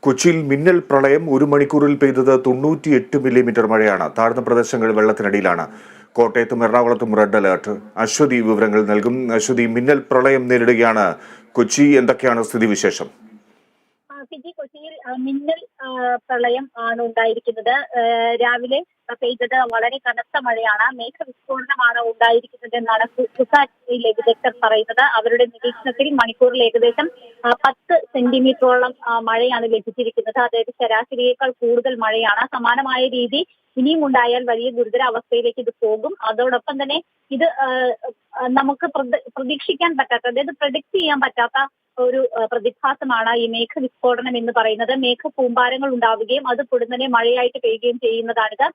കൊച്ചിയിൽ മിന്നൽ പ്രളയം 1 മണിക്കൂറിൽ പെയ്തത് 98 മില്ലിമീറ്റർ മഴയാണ്. താഴ്ന്ന പ്രദേശങ്ങൾ വെള്ളത്തിനടിയിലാണ്. കോട്ടയത്തും എറണാകുളത്തും റെഡ് അലർട്ട്. അശ്വതി വിവരങ്ങൾ നൽകും. അശ്വതി, മിന്നൽ പ്രളയം നേരിടുകയാണ് കൊച്ചി. എന്തൊക്കെയാണ് സ്ഥിതിവിശേഷം? കൊച്ചിയിൽ മിന്നൽ പ്രളയം ആണ് ഉണ്ടായിരിക്കുന്നത്. രാവിലെ പെയ്തത് വളരെ കനത്ത മഴയാണ്. മേഘവിസ്ഫോടനമാണ് ഉണ്ടായിരിക്കുന്നത് എന്നാണ് കുസാറ്റിലെ വിദഗ്ധർ പറയുന്നത്. അവരുടെ നിരീക്ഷണത്തിൽ മണിക്കൂറിൽ ഏകദേശം 10 സെന്റിമീറ്ററോളം മഴയാണ് ലഭിച്ചിരിക്കുന്നത്. അതായത് ശരാശരിയേക്കാൾ കൂടുതൽ മഴയാണ്. സമാനമായ രീതി ഇനിയും ഉണ്ടായാൽ വലിയ ഗുരുതരാവസ്ഥയിലേക്ക് ഇത് പോകും. അതോടൊപ്പം തന്നെ ഇത് നമുക്ക് പ്രതീക്ഷിക്കാൻ പറ്റാത്ത, അതായത് പ്രഡിക്ട് ചെയ്യാൻ പറ്റാത്ത ഒരു പ്രതിഭാസമാണ് ഈ മേഘവിസ്ഫോടനം എന്ന് പറയുന്നത്. മേഘകൂമ്പാരങ്ങൾ ഉണ്ടാവുകയും അത് പൊടുന്നനെ മഴയായിട്ട് പെയ്യുകയും ചെയ്യുന്നതാണിത്.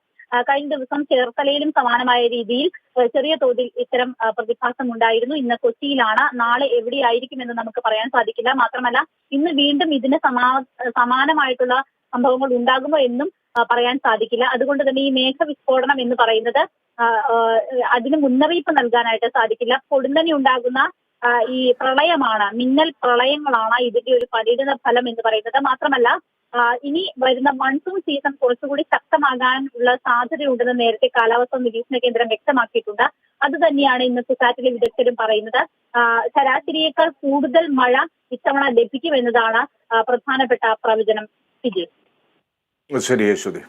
കഴിഞ്ഞ ദിവസം ചേർത്തലയിലും സമാനമായ രീതിയിൽ ചെറിയ തോതിൽ ഇത്തരം പ്രതിഭാസം ഉണ്ടായിരുന്നു. ഇന്ന് കൊച്ചിയിലാണ്. നാളെ എവിടെയായിരിക്കുമെന്ന് നമുക്ക് പറയാൻ സാധിക്കില്ല. മാത്രമല്ല, ഇന്ന് വീണ്ടും ഇതിന് സമാനമായിട്ടുള്ള സംഭവങ്ങൾ ഉണ്ടാകുമോ എന്നും പറയാൻ സാധിക്കില്ല. അതുകൊണ്ട് തന്നെ ഈ മേഘവിസ്ഫോടനം എന്ന് പറയുന്നത് അതിന് മുന്നറിയിപ്പ് നൽകാനായിട്ട് സാധിക്കില്ല. പൊടുന്നനെ ഉണ്ടാകുന്ന ഈ പ്രളയമാണ്, മിന്നൽ പ്രളയങ്ങളാണ് ഇതിന്റെ ഒരു പരിണിത ഫലം എന്ന് പറയുന്നത്. മാത്രമല്ല, ഇനി വരുന്ന മൺസൂൺ സീസൺ കുറച്ചുകൂടി ശക്തമാകാനുള്ള സാധ്യതയുണ്ടെന്ന് നേരത്തെ കാലാവസ്ഥാ നിരീക്ഷണ കേന്ദ്രം വ്യക്തമാക്കിയിട്ടുണ്ട്. അത് തന്നെയാണ് ഇന്ന് കുസാറ്റിലെ വിദഗ്ധരും പറയുന്നത്. ശരാശരിയേക്കാൾ കൂടുതൽ മഴ ഇത്തവണ ലഭിക്കുമെന്നതാണ് പ്രധാനപ്പെട്ട പ്രവചനം. ശരി, അശ്വതി.